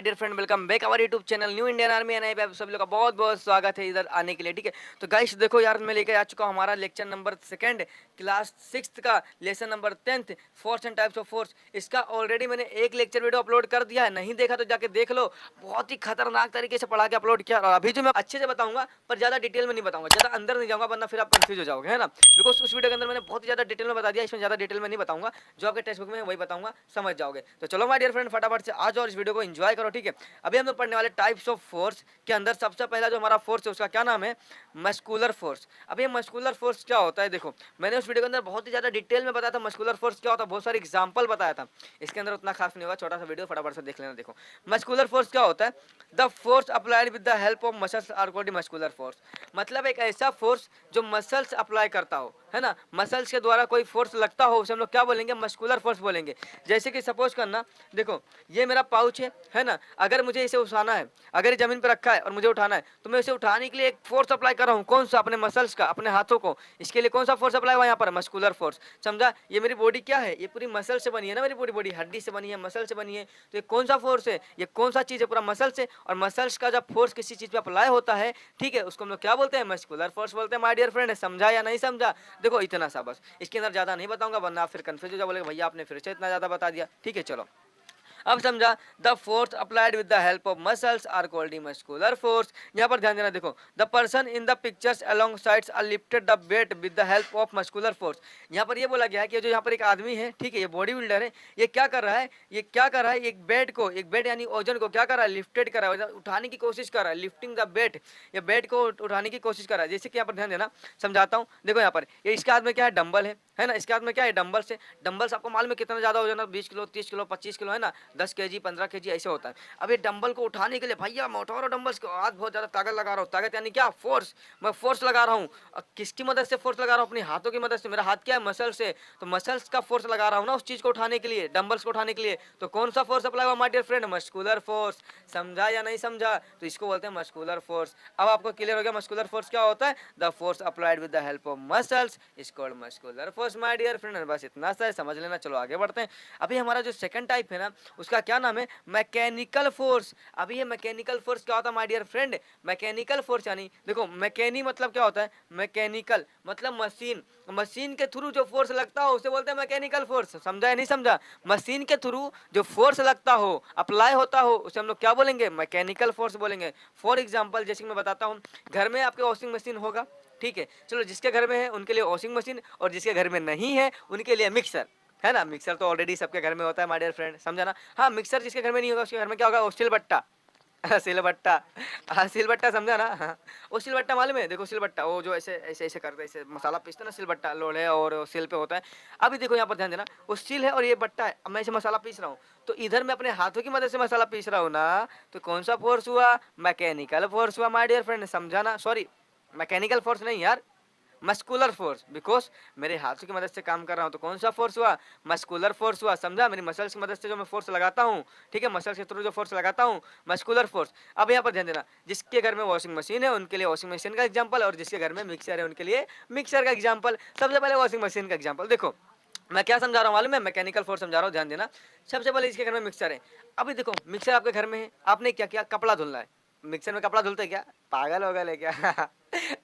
My dear friend, welcome back our YouTube channel New Indian Army NI पे आप सब लोग का बहुत बहुत स्वागत है इधर आने के लिए। ठीक है, तो गाइस देखो यार, मैं लेके आ चुका हूँ हमारा लेक्चर नंबर सेकंड क्लास 6 का lesson number 10th force and types of force. इसका ऑलरेडी मैंने एक लेक्चर वीडियो अपलोड कर दिया है, नहीं देखा तो जाके देख लो। बहुत ही खतरनाक तरीके से पढ़ा के अपलोड किया, और अभी जो मैं अच्छे से बताऊंगा पर ज्यादा डिटेल में नहीं बताऊंगा, ज्यादा अंदर नहीं जाऊंगा वरना फिर आप कंफ्यूज हो जाओगे, है ना। बिकॉज उस वीडियो के अंदर मैंने बहुत ही ज्यादा डिटेल में बता दिया, इसमें ज्यादा डिटेल में नहीं बताऊंगा। जो आपके टेक्स्ट बुक में है वही बताऊंगा, समझ जाओगे। तो चलो माय डियर फ्रेंड, फटाफट से आ जाओ, इस वीडियो को एंजॉय करो। ठीक है, अभी हम लोग पढ़ने वाले टाइप्स ऑफ फोर्स के अंदर सबसे पहला जो हमारा फोर्स है उसका क्या नाम है, मस्कुलर फोर्स। अब ये मस्कुलर फोर्स क्या होता है, देखो मैंने उस वीडियो के अंदर बहुत ही ज्यादा डिटेल में बताया था मस्कुलर फोर्स क्या होता है, बहुत सारे एग्जांपल बताया था। इसके अंदर उतना खास नहीं होगा, छोटा सा वीडियो फटाफट से देख लेना। देखो मस्कुलर फोर्स क्या होता है, the force applied with the help of muscles are called muscular force. मतलब एक ऐसा फोर्स जो मसल्स अप्लाई करता हो, है ना, मसल्स के द्वारा कोई फोर्स लगता हो उसे हम लोग क्या बोलेंगे, मस्कुलर फोर्स बोलेंगे। जैसे कि सपोज करना, देखो ये मेरा पाउच है ना, अगर मुझे इसे उठाना है, अगर ये जमीन पर रखा है और मुझे उठाना है, तो मैं इसे उठाने के लिए एक फोर्स अप्लाई कर रहा हूँ। कौन सा, अपने मसल्स का, अपने हाथों को। इसके लिए कौन सा फोर्स अप्लाई हुआ यहाँ पर, मस्कुलर फोर्स। समझा, ये मेरी बॉडी क्या है, ये पूरी मसल से बनी है ना, मेरी पूरी बॉडी हड्डी से बनी है, मसल से बनी है। तो ये कौन सा फोर्स है, ये कौन सा चीज है, पूरा मसल से। और मसल्स का जब फोर्स किसी चीज पे अप्लाई होता है, ठीक है, उसको हम लोग क्या बोलते हैं, मस्कुलर फोर्स बोलते हैं। माय डियर फ्रेंड, समझा या नहीं समझा। देखो इतना सा बस, इसके अंदर ज्यादा नहीं बताऊंगा वरना आप फिर कंफ्यूज हो जाओ, बोले भैया आपने फिर से इतना ज्यादा बता दिया। ठीक है चलो, अब समझा, the force applied with the help of muscles are called muscular force. यहाँ पर ध्यान देना, देखो the person in the pictures along sides are lifted the weight with the help of muscular force. यहाँ पर ये बोला गया है कि जो यहाँ पर एक आदमी है, ठीक है, ये बॉडी बिल्डर है, ये क्या कर रहा है, ये क्या कर रहा है, एक बेड को, एक बेड यानी ओजन को क्या कर रहा है, लिफ्टेड कर रहा है, उठाने की कोशिश कर रहा है, लिफ्टिंग द बेड, ये बेड को उठाने की कोशिश कर रहा है। जैसे कि यहाँ पर ध्यान देना, समझाता हूँ। देखो यहाँ पर ये इसके हाथ में क्या है, डंबल है ना, इसके हाथ में क्या है, डंबल्स है। डंबल्स आपको मालूम है कितना ज्यादा वजन है, 20 किलो, 30 किलो, 25 किलो, है ना, 10 केजी, 15 केजी ऐसे होता है। अब ये डंबल को उठाने के लिए भैया मैं उठा रहा हूँ डंबल्स को, आज बहुत ज्यादा ताकत लगा रहा हूँ। ताकत यानी क्या, फोर्स। मैं फोर्स लगा रहा हूँ। किसकी मदद से फोर्स लगा रहा हूँ, अपने हाथों की मदद से। मेरा हाथ क्या है, मसल से, तो मसल्स का फोर्स लगा रहा हूँ ना उस चीज को उठाने के लिए, डंबल्स को उठाने के लिए। तो कौन सा फोर्स अप्लाई हुआ my dear friend, muscular force. समझा या नहीं समझा, तो इसको बोलते हैं मस्कुलर फोर्स। अब आपको क्लियर हो गया मस्कुलर फोर्स क्या होता है, the force applied with the help of muscles is called muscular force. My dear friend, बस इतना सा है, समझ लेना। चलो आगे बढ़ते हैं। अभी हमारा जो सेकंड टाइप है ना, उसका क्या नाम है, मैकेनिकल फोर्स। अभी ये मैकेनिकल फोर्स क्या होता है my dear friend, mechanical force यानी, देखो मैकेनी मतलब क्या होता है, मैकेनिकल मतलब मशीन, मशीन के थ्रू जो फोर्स लगता हो उसे बोलते हैं मैकेनिकल फोर्स। समझा या नहीं समझा, मशीन के थ्रू जो फोर्स लगता हो, अप्लाई होता हो, उसे हम लोग क्या बोलेंगे, मैकेनिकल फोर्स बोलेंगे। फॉर एग्जाम्पल जैसे कि मैं बताता हूँ, घर में आपके वॉशिंग मशीन होगा, ठीक है, चलो जिसके घर में है उनके लिए वॉशिंग मशीन, और जिसके घर में नहीं है उनके लिए मिक्सर, है ना। मिक्सर तो ऑलरेडी सबके घर में होता है माय डियर फ्रेंड, समझा ना। हाँ, मिक्सर जिसके घर में नहीं होगा उसके घर में क्या होगा, वो सिलबट्टा। सिलबट्टा, हाँ सिलबट्टा, समझा ना। हाँ, वो सिलबट्टा मालूम है, देखो सिलबट्टा वो जो ऐसे ऐसे ऐसे करते हैं, ऐसे मसाला पीसते हैं ना, सिलबट्टा लोढ़े और सिल पे होता है। अभी देखो यहाँ पर ध्यान देना, वो सिल है और ये बट्टा है। अब मैं इसे मसाला पीस रहा हूँ, तो इधर मैं अपने हाथों की मदद से मसाला पीस रहा हूँ ना, तो कौन सा फोर्स हुआ, मैकेनिकल फोर्स हुआ माय डियर फ्रेंड। समझा ना, सॉरी मैकेनिकल फोर्स नहीं यार, मस्कुलर फोर्स, बिकॉज मेरे हाथों की मदद से काम कर रहा हूँ, तो कौन सा फोर्स हुआ, मस्कुलर फोर्स हुआ। समझा, मेरी मसल्स की मदद से जो मैं फोर्स लगाता हूँ, ठीक है, मसल्स के थ्रू जो फोर्स लगाता हूँ, मस्कुलर फोर्स। अब यहाँ पर ध्यान देना, जिसके घर में वॉशिंग मशीन है उनके लिए वॉशिंग मशीन का एग्जाम्पल, और जिसके घर में मिक्सर है उनके लिए मिक्सर का एग्जाम्पल। सबसे पहले वॉशिंग मशीन का एग्जाम्पल देखो, मैं क्या समझा रहा हूँ मालूम है, मैकेनिकल फोर्स समझा रहा हूँ, ध्यान देना। सबसे पहले इसके घर में मिक्सर है। अभी देखो मिक्सर आपके घर में है, आपने क्या किया, कपड़ा धुलना है। मिक्सर में कपड़ा धुलते क्या, पागल हो गए क्या।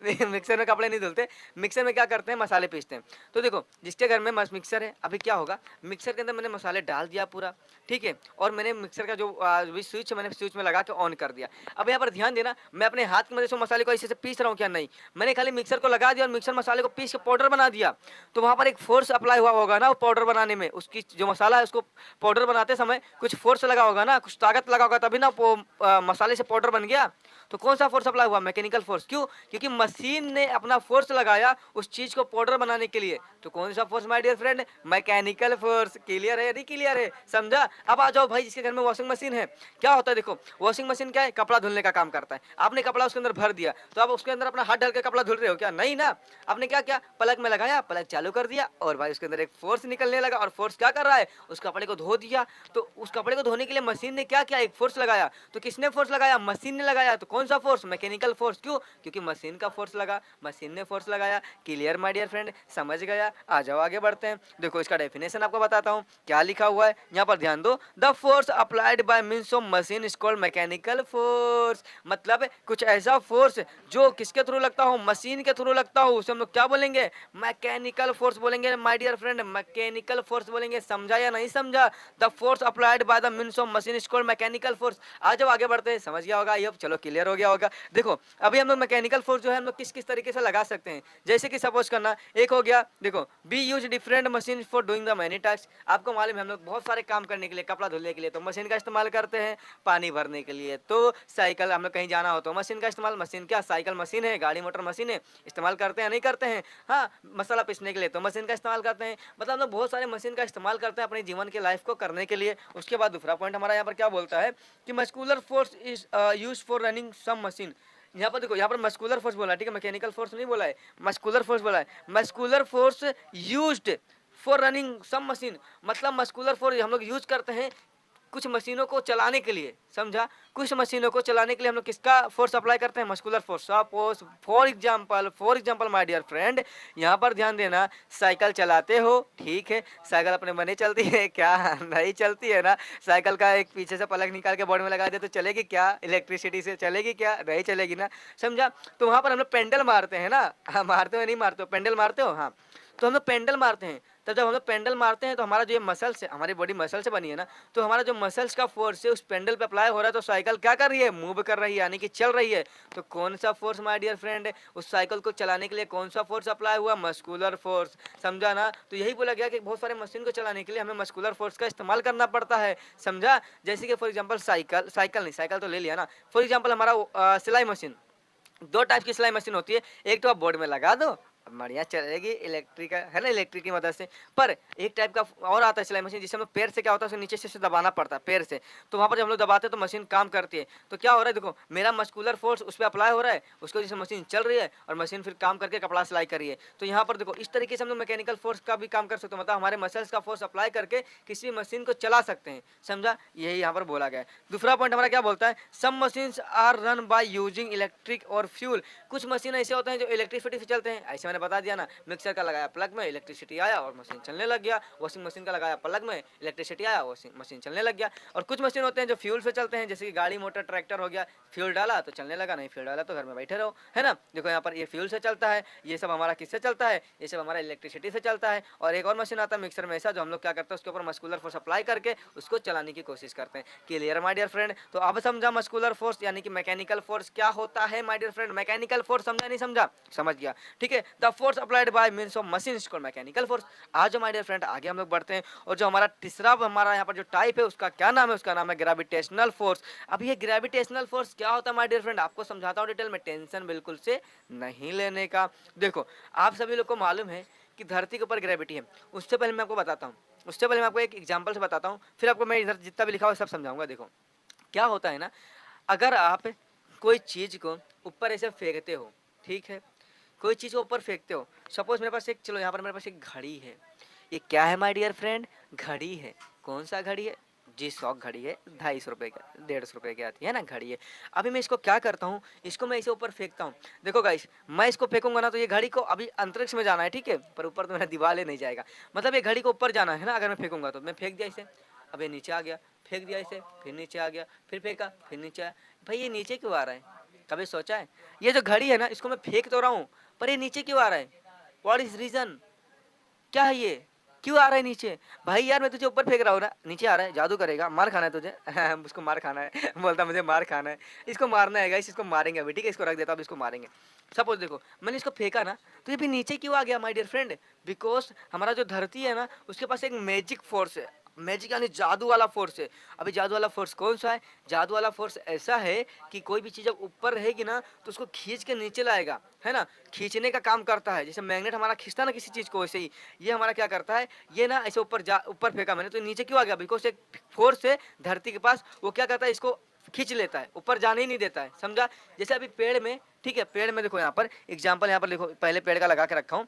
मिक्सर में कपड़े नहीं धुलते, मिक्सर में क्या करते हैं, मसाले पीसते हैं। तो देखो जिसके घर में मिक्सर है, अभी क्या होगा, मिक्सर के अंदर मैंने मसाले डाल दिया पूरा, ठीक है, और मैंने मिक्सर का जो स्विच है मैंने स्विच में लगा के ऑन कर दिया। अब यहाँ पर ध्यान देना, मैं अपने हाथ की मदद से मसाले को ऐसे से पीस रहा हूँ क्या, नहीं, मैंने खाली मिक्सर को लगा दिया और मिक्सर मसाले को पीस के पाउडर बना दिया। तो वहाँ पर एक फोर्स अप्लाई हुआ होगा ना, वो पाउडर बनाने में, उसकी जो मसाला है उसको पाउडर बनाते समय कुछ फोर्स लगा होगा ना, कुछ ताकत लगा होगा, तभी ना वो मसाले से पाउडर बन गया। तो कौन सा फोर्स अप्लाई हुआ, मैकेनिकल फोर्स। क्यों, क्योंकि मशीन ने अपना फोर्स लगाया उस चीज को पाउडर बनाने के लिए। तो कौन सा force my dear friend, mechanical force. Clear है, नहीं क्लियर है, समझा। अब आ जाओ भाई, जिसके घर में वॉशिंग मशीन है, क्या होता है, देखो वॉशिंग मशीन क्या है, कपड़ा धुलने का काम करता है। आपने कपड़ा उसके अंदर भर दिया, तो आप उसके अंदर अपना हाथ डाल के कपड़ा धुल रहे हो क्या, नहीं ना। आपने क्या किया, प्लग में लगाया, प्लग चालू कर दिया, और भाई उसके अंदर एक फोर्स निकलने लगा, और फोर्स क्या कर रहा है, उस कपड़े को धो दिया। तो उस कपड़े को धोने के लिए मशीन ने क्या किया, एक फोर्स लगाया। तो किसने फोर्स लगाया, मशीन ने लगाया। तो कौन सा फोर्स? Mechanical force. क्यों? क्योंकि मशीन का फोर्स लगा, मशीन ने फोर्स लगाया। क्लियर माय डियर फ्रेंड, समझ गया? आ जाओ आगे बढ़ते हैं। देखो इसका डेफिनेशन आपको बताता हूँ क्या लिखा हुआ है, यहाँ पर ध्यान दो। The force applied bye means of machine is called mechanical force. मतलब कुछ ऐसा फोर्स जो किसके थ्रू लगता हो? मशीन के थ्रू लगता हो, उसे हम लोग क्या बोलेंगे? मैकेनिकल फोर्स बोलेंगे my dear friend, mechanical force बोलेंगे। समझा या नहीं समझा? The force applied by the means of machine is called mechanical force. आ जाओ आगे बढ़ते हैं, समझ गया होगा ये, चलो क्लियर हो गया होगा। देखो अभी हम लोग मैकेनिकल फोर्स जो है हम लोग किस किस तरीके से लगा सकते हैं, जैसे कि सपोज करना, एक हो गया देखो, B use different machine for doing the many task. आपको मालूम है हम लोग बहुत सारे काम करने के लिए, कपड़ा धुलने के लिए तो मशीन का इस्तेमाल करते हैं, पानी भरने के लिए तो साइकिल, हम लोग कहीं जाना हो तो मशीन का इस्तेमाल, मशीन क्या साइकिल मशीन है, गाड़ी मोटर मशीन है, इस्तेमाल करते हैं नहीं करते हैं? हाँ, मसाला पीसने के लिए तो मशीन का इस्तेमाल करते हैं। मतलब हम लोग बहुत सारे मशीन का इस्तेमाल करते हैं अपने जीवन के लाइफ को करने के लिए। उसके बाद दूसरा पॉइंट हमारा यहाँ पर क्या बोलता है कि muscular force is use for running some machine. यहाँ पर देखो, यहाँ पर मस्कुलर फोर्स बोला है, ठीक है, मैकेनिकल फोर्स नहीं बोला है, मस्कुलर फोर्स बोला है। Muscular force used for running some machine, मतलब मस्कुलर फोर्स हम लोग यूज करते हैं कुछ मशीनों को चलाने के लिए, समझा? कुछ मशीनों को चलाने के लिए हम लोग किसका फोर्स अप्लाई करते हैं? Muscular force. Suppose for example my dear friend, यहाँ पर ध्यान देना, साइकिल चलाते हो, ठीक है, साइकिल अपने मन ही चलती है क्या? नहीं चलती है ना। साइकिल का एक पीछे से प्लग निकाल के बॉडी में लगा दे तो चलेगी क्या? इलेक्ट्रिसिटी से चलेगी क्या? नहीं चलेगी ना, समझा? तो वहाँ पर हम लोग पेंडल मारते हैं ना। हाँ, मारते हो नहीं मारते हो? पेंडल मारते हो, हाँ। तो हम लोग पेंडल मारते हैं, तब जब हम लोग पेंडल मारते हैं तो हमारा जो ये मसल्स है, हमारी बॉडी मसल से बनी है ना, तो हमारा जो मसल्स का फोर्स है उस पेंडल पे अप्लाई हो रहा है, तो साइकिल क्या कर रही है? मूव कर रही है, यानी कि चल रही है। तो कौन सा फोर्स माय डियर फ्रेंड है? उस साइकिल को चलाने के लिए कौन सा फोर्स अप्लाई हुआ? मस्कुलर फोर्स, समझा ना? तो यही बोला गया कि बहुत सारे मशीन को चलाने के लिए हमें मस्कुलर फोर्स का इस्तेमाल करना पड़ता है, समझा? जैसे कि फॉर एग्जाम्पल साइकिल नहीं, साइकिल तो ले लिया ना। फॉर एग्जाम्पल हमारा सिलाई मशीन, दो टाइप की सिलाई मशीन होती है। एक तो आप बोर्ड में लगा दो, बढ़िया चलेगी, इलेक्ट्रिक है ना, इलेक्ट्रिक की मदद से। पर एक टाइप का और आता है सिलाई मशीन, जिससे हम लोग पैर से क्या होता है, उसे नीचे से दबाना पड़ता है पैर से। तो वहाँ पर जब हम लोग दबाते हैं तो मशीन काम करती है। तो क्या हो रहा है, देखो मेरा मस्कुलर फोर्स उस पर अप्लाई हो रहा है, उसको जैसे मशीन चल रही है और मशीन फिर काम करके कपड़ा सिलाई कर रही है। तो यहाँ पर देखो इस तरीके से हम लोग मैकेनिकल फोर्स का भी काम कर सकते हो, मतलब हमारे मसल्स का फोर्स अप्लाई करके किसी मशीन को चला सकते हैं, समझा? यही यहाँ पर बोला गया है। दूसरा पॉइंट हमारा क्या बोलता है? Some machines are run by using electric और फ्यूल। कुछ मशीन ऐसे होते हैं जो इलेक्ट्रिसिटी से चलते हैं, ऐसे मैंने बता दिया ना। मिक्सर का लगाया प्लग में, इलेक्ट्रिसिटी आया और मशीन चलने लग गया। वॉशिंग मशीन का लगाया प्लग में, इलेक्ट्रिसिटी आया, वॉशिंग मशीन चलने लग गया। और कुछ मशीन होते हैं जो फ्यूल से चलते हैं, जैसे कि गाड़ी मोटर ट्रैक्टर हो गया, फ्यूल डाला तो चलने लगा, नहीं फ्यूल डाला तो घर में बैठे रहो, है ना? देखो यहाँ पर ये फ्यूल से चलता है, ये सब हमारा किससे चलता है? ये सब हमारा इलेक्ट्रिसिटी से चलता है। और एक और मशीन आता है मिक्सर में ऐसा, जो हम लोग क्या करते हैं, उसके ऊपर मस्कुलर फोर्स अप्लाई करके उसको चलाने की कोशिश करते हैं। Clear my dear friend? तो अब समझा मस्कुलर फोर्स यानी कि मैकेनिकल फोर्स क्या होता है my dear friend? Mechanical force समझा नहीं समझा? समझ गया, ठीक है। The force applied by means of machine is called mechanical force. आज माय डियर फ्रेंड आगे हम लोग बढ़ते हैं, और जो हमारा तीसरा हमारा यहाँ पर जो टाइप है उसका क्या नाम है? उसका नाम है ग्रेविटेशनल फोर्स। अब ये ग्रेविटेशनल फोर्स क्या होता है माय डियर फ्रेंड? आपको समझाता हूँ डिटेल में, टेंशन बिल्कुल से नहीं लेने का। देखो आप सभी लोग को मालूम है कि धरती के ऊपर ग्रेविटी है। उससे पहले मैं आपको बताता हूँ, उससे पहले मैं आपको एक एग्जाम्पल से बताता हूँ, फिर आपको मैं इधर जितना भी लिखा हुआ सब समझाऊंगा। देखो क्या होता है ना, अगर आप कोई चीज़ को ऊपर ऐसे फेंकते हो, ठीक है, कोई चीज़ को ऊपर फेंकते हो, सपोज मेरे पास एक, चलो यहाँ पर मेरे पास एक घड़ी है। ये क्या है माय डियर फ्रेंड? घड़ी है। कौन सा घड़ी है? जी शॉक घड़ी है, 250 रुपये का, 150 रुपये की आती है ना घड़ी है। अभी मैं इसको क्या करता हूँ, इसको मैं इसे ऊपर फेंकता हूँ। देखो गाइस, मैं इसको फेंकूंगा ना तो ये घड़ी को अभी अंतरिक्ष में जाना है, ठीक है, पर ऊपर तो मेरा दीवार नहीं जाएगा। मतलब ये घड़ी को ऊपर जाना है ना, अगर मैं फेंकूंगा तो। मैं फेंक दिया इसे, अब ये नीचे आ गया, फेंक दिया इसे, फिर नीचे आ गया, फिर फेंका, फिर नीचे आया। भाई ये नीचे क्यों आ रहा है? कभी सोचा है? ये जो घड़ी है ना, इसको मैं फेंक तो रहा हूँ, पर ये नीचे क्यों आ रहा है? What is reason? क्या है ये? क्यों आ रहा है नीचे? भाई यार मैं तुझे ऊपर फेंक रहा हूँ ना, नीचे आ रहा है, जादू करेगा, मार खाना है तुझे। उसको मार खाना है। बोलता मुझे मार खाना है, इसको मारना है गाइस, इसको मारेंगे अभी, ठीक है, इसको रख देता हूँ, इसको मारेंगे। सपोज देखो मैंने इसको फेंका ना, तो ये भी नीचे क्यों आ गया माय डियर फ्रेंड? बिकॉज हमारा जो धरती है ना, उसके पास एक मैजिक फोर्स है। मैजिक यानी जादू वाला फोर्स है। अभी जादू वाला फोर्स कौन सा है? जादू वाला फोर्स ऐसा है कि कोई भी चीज़ जब ऊपर रहेगी ना तो उसको खींच के नीचे लाएगा, है ना, खींचने का काम करता है। जैसे मैग्नेट हमारा खींचता है ना किसी चीज़ को, वैसे ही ये हमारा क्या करता है, ये ना ऐसे ऊपर फेंका मैंने तो नीचे क्यों आ गया? बिकॉज एक फोर्स है धरती के पास, वो क्या करता है, इसको खींच लेता है, ऊपर जाने ही नहीं देता है, समझा? जैसे अभी पेड़ में, ठीक है, पेड़ में देखो यहाँ पर एग्जाम्पल, यहाँ पर देखो पहले पेड़ का लगा के रखा हूँ,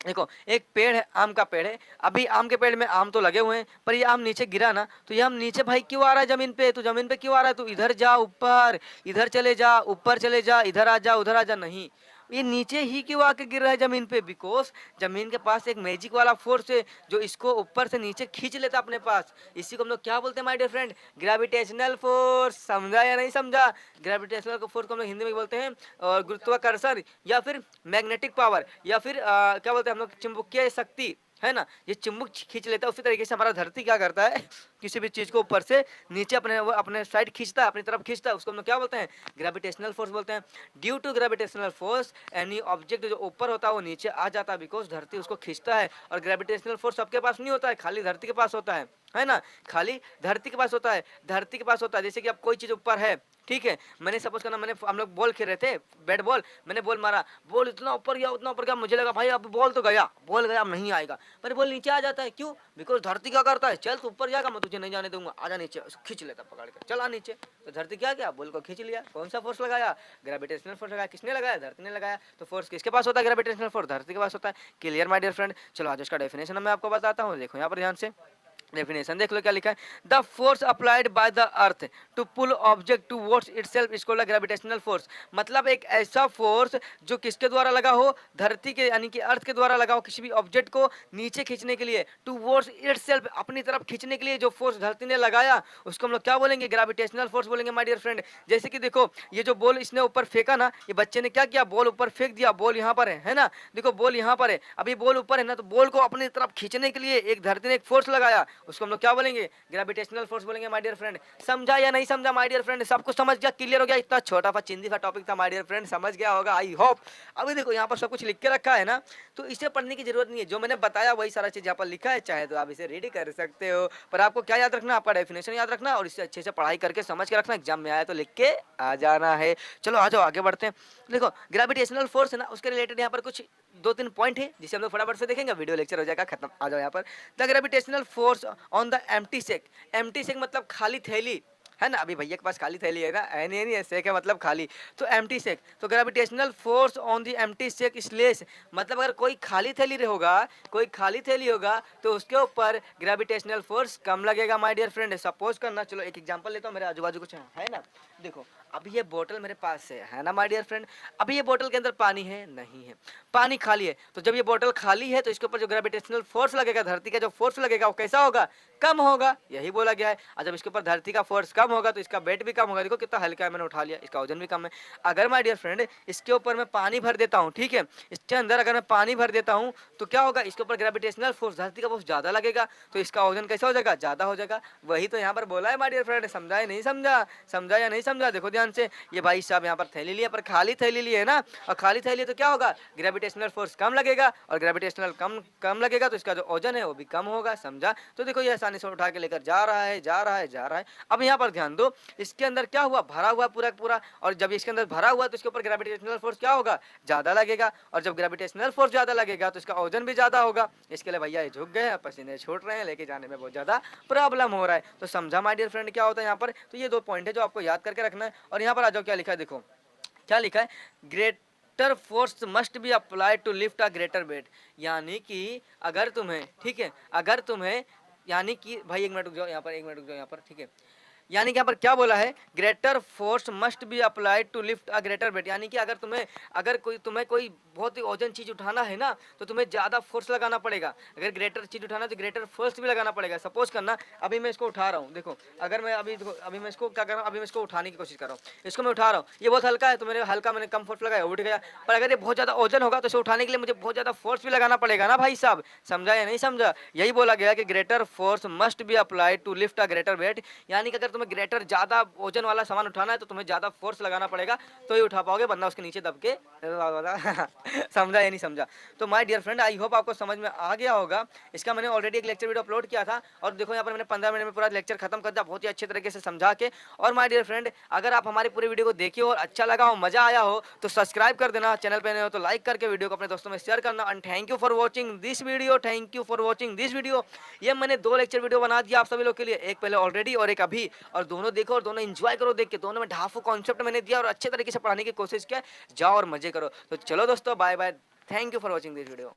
देखो एक पेड़ है, आम का पेड़ है, अभी आम के पेड़ में आम तो लगे हुए हैं, पर ये आम नीचे गिरा ना, तो ये आम नीचे भाई क्यों आ रहा है जमीन पे? तो जमीन पे क्यों आ रहा है? तो इधर जा ऊपर, इधर चले जा, ऊपर चले जा, इधर आ जा, उधर आ जा, नहीं, ये नीचे ही क्यों आके गिर रहा है जमीन पे? बिकॉज जमीन के पास एक मैजिक वाला फोर्स है जो इसको ऊपर से नीचे खींच लेता अपने पास। इसी को हम लोग क्या बोलते हैं my dear friend? Gravitational force. समझा या नहीं समझा? ग्रेविटेशनल फोर्स को हम लोग हिंदी में बोलते हैं और गुरुत्वाकर्षण, या फिर मैग्नेटिक पावर, या फिर क्या बोलते हैं हम लोग, चुंबकीय शक्ति, है ना? ये चुंबक खींच लेता है। उसी तरीके से हमारा धरती क्या करता है, किसी भी चीज को ऊपर से नीचे अपने साइड खींचता है, अपनी तरफ खींचता है, उसको हम लोग क्या बोलते हैं? ग्रेविटेशनल फोर्स बोलते हैं। Due to gravitational force any object जो ऊपर होता है वो नीचे आ जाता है, बिकॉज धरती उसको खींचता है। और ग्रेविटेशनल फोर्स सबके पास नहीं होता है, खाली धरती के पास होता है ना? खाली धरती के पास होता है, धरती के पास होता है। जैसे कि अब कोई चीज ऊपर है, ठीक है, मैंने सपोज करना, मैंने हम लोग बॉल खेल रहे थे, बैट बॉल, मैंने बॉल मारा, बॉल इतना ऊपर गया, उतना ऊपर गया, मुझे लगा भाई अब बॉल तो गया, बॉल गया, अब नहीं आएगा, पर बॉल नीचे आ जाता है। क्यों? बिकॉज धरती क्या करता है, चल तू ऊपर जाएगा, मैं तुझे नहीं जाने दूंगा, आजा नीचे, उसको खींच लेता पकड़ के, चला नीचे। तो धरती क्या किया, बॉल को खींच लिया। कौन सा फोर्स लगाया? ग्रेविटेशनल फोर्स लगाया। किसने लगाया? धरती ने लगाया। तो फोर्स किसके पास होता है? ग्रेविटेशनल फोर्स धरती के पास होता है। Clear my dear friend? चलो आज उसका डेफिनेशन मैं आपको बताता हूँ, देखो यहाँ पर ध्यान से डेफिनेशन देख लो क्या लिखा है। The force applied by the earth to pull object towards itself is called gravitational force. मतलब एक ऐसा फोर्स जो किसके द्वारा लगा हो? धरती के यानी कि अर्थ के द्वारा लगा हो, किसी भी ऑब्जेक्ट को नीचे खींचने के लिए, टुवर्ड्स इटसेल्फ अपनी तरफ खींचने के लिए जो फोर्स धरती ने लगाया उसको हम लोग क्या बोलेंगे? ग्रेविटेशनल फोर्स बोलेंगे माय डियर फ्रेंड। जैसे कि देखो ये जो बॉल इसने ऊपर फेंका ना, ये बच्चे ने क्या किया, बॉल ऊपर फेंक दिया, बॉल यहाँ पर है ना? देखो बॉल यहाँ पर है, अभी बॉल ऊपर है ना, तो बॉल को अपनी तरफ खींचने के लिए एक धरती ने एक फोर्स लगाया, उसको हम लोग क्या बोलेंगे? ग्रेविटेशनल फोर्स बोलेंगे माय डियर फ्रेंड। समझा या नहीं समझा माय डियर फ्रेंड? सब कुछ समझ गया? क्लियर हो गया? इतना छोटा सा चिंदी सा टॉपिक था माय डियर फ्रेंड, समझ गया होगा आई होप। अभी देखो यहाँ पर सब कुछ लिख के रखा है ना, तो इसे पढ़ने की जरूरत नहीं है, जो मैंने बताया वही सारा चीज यहाँ पर लिखा है, चाहे तो आप इसे रीड कर सकते हो, पर आपको क्या याद रखना? आपका डेफिनेशन याद रखना और इसे अच्छे से पढ़ाई करके समझ के रखना, एग्जाम में आया तो लिख के आ जाना है। चलो आ जाओ आगे बढ़ते हैं। देखो ग्रेविटेशनल फोर्स है ना, उसके रिलेटेड यहाँ पर कुछ 2-3 पॉइंट है जिसे हम लोग फटाफट से देखेंगे, वीडियो लेक्चर हो जाएगा खत्म। आ जाओ यहाँ पर। The gravitational force on the empty sack. Empty sack मतलब खाली थैली, है ना? अभी भैया के पास खाली थैली है ना, नहीं सेक है मतलब खाली, तो एम्प्टी सेक। तो gravitational force on the empty sack slash, मतलब अगर कोई खाली थैली होगा, कोई खाली थैली होगा तो उसके ऊपर ग्रेविटेशनल फोर्स कम लगेगा माय डियर फ्रेंड। सपोज करना, चलो एक एग्जांपल लेता हूँ, मेरे आजू बाजू कुछ है ना, देखो अभी ये बोतल मेरे पास है ना माय डियर फ्रेंड? अभी ये बोतल के अंदर पानी है? नहीं है, पानी खाली है। तो जब ये बोतल खाली है तो इसके ऊपर जो ग्रेविटेशनल फोर्स लगेगा, धरती का जो फोर्स लगेगा वो कैसा होगा? कम होगा, यही बोला गया है। और जब इसके ऊपर धरती का फोर्स कम होगा तो इसका वेट भी कम होगा। देखो कितना हल्का है, मैंने उठा लिया, इसका वजन भी कम है। अगर माय डियर फ्रेंड इसके ऊपर मैं पानी भर देता हूँ, ठीक है, इसके अंदर अगर मैं पानी भर देता हूँ तो क्या होगा? इसके ऊपर ग्रेविटेशनल फोर्स, धरती का फोर्स ज्यादा लगेगा, तो इसका वजन कैसा हो जाएगा? ज्यादा हो जाएगा। वही तो यहाँ पर बोला है माय डियर फ्रेंड। समझा या नहीं समझा? समझा या नहीं समझा? देखो ध्यान से, ये भाई साहब यहाँ पर थैली लिया, पर खाली थैली ली है ना, और खाली थैली तो क्या होगा? ग्रेविटेशनल फोर्स कम लगेगा, और ग्रेविटेशनल कम लगेगा तो इसका जो वजन है वो भी कम होगा। समझा? तो देखो ये आसानी से उठा के लेकर जा रहा है, जा रहा है, जा रहा है। अब यहाँ पर ध्यान दो, इसके अंदर क्या हुआ? भरा हुआ पूरा पूरा, और जब इसके अंदर भरा हुआ तो इसके ऊपर ग्रेविटेशनल फोर्स क्या होगा? ज्यादा लगेगा, और जब ग्रेविटेशनल फोर्स ज्यादा लगेगा तो इसका वजन भी ज्यादा होगा। इसके लिए भैया ये झुक गए हैं, पसीने छूट रहे हैं, लेके जाने में बहुत ज्यादा प्रॉब्लम हो रहा है। तो समझा माय डियर फ्रेंड क्या होता है यहाँ पर? तो ये 2 पॉइंट है जो आपको याद करके रखना है। और यहाँ पर आ जाओ, क्या लिखा है देखो, क्या लिखा है? Greater force must be applied to lift a greater weight. यानी कि अगर तुम्हें, ठीक है, अगर तुम्हें, यानी कि भाई 1 मिनट रुक जाओ यहाँ पर, 1 मिनट रुक जाओ यहाँ पर, ठीक है। यानी कि यहाँ पर क्या बोला है? Greater force must be applied to lift a greater weight. यानी कि अगर तुम्हें कोई बहुत ही वजन चीज उठाना है ना, तो तुम्हें ज्यादा फोर्स लगाना पड़ेगा। अगर ग्रेटर चीज उठाना तो ग्रेटर फोर्स भी लगाना पड़ेगा। सपोज करना, अभी मैं इसको उठा रहा हूँ, देखो अगर मैं अभी मैं इसको क्या कर रहा हूँ, अभी मैं इसको उठाने की कोशिश कर रहा हूँ, इसको मैं उठा रहा हूँ, ये बहुत हल्का है तो मैंने कम फोर्स लगाया, उठ गया। पर अगर ये बहुत ज्यादा वजन होगा तो इसे उठाने के लिए मुझे बहुत ज्यादा फोर्स भी लगाना पड़ेगा ना भाई साहब। समझा या नहीं समझा? यही बोला गया कि greater force must be applied to lift a greater weight. यानी कि अगर तुम्हें ग्रेटर ज्यादा वजन वाला सामान उठाना है तो तुम्हें ज्यादा फोर्स लगाना पड़ेगा, तो ही उठा पाओगे, वरना उसके नीचे दब के समझा या नहीं समझा? तो my dear friend, I hope आपको समझ में आ गया होगा। इसका मैंने ऑलरेडी एक लेक्चर वीडियो अपलोड किया था, और देखो यहाँ पर मैंने 15 मिनट में पूरा लेक्चर खत्म कर दिया, बहुत ही अच्छे तरीके से समझा के। और माय डियर फ्रेंड, अगर आप हमारी पूरी वीडियो को देखिए और अच्छा लगा हो, मजा आया हो, तो सब्सक्राइब कर देना। चैनल पे नए हो तो लाइक करके वीडियो को अपने दोस्तों में शेयर करना। And thank you for watching this video, thank you for watching this video. ये मैंने 2 लेक्चर वीडियो बना दिया आप सभी लोग के लिए, एक पहले ऑलरेडी और एक अभी, और दोनों देखो और दोनों एंजॉय करो देख के। दोनों में ढाफो कॉन्सेप्ट मैंने दिया और अच्छे तरीके से पढ़ाने की कोशिश किया। जाओ और मजे करो। तो चलो दोस्तों, bye bye, thank you for watching this video.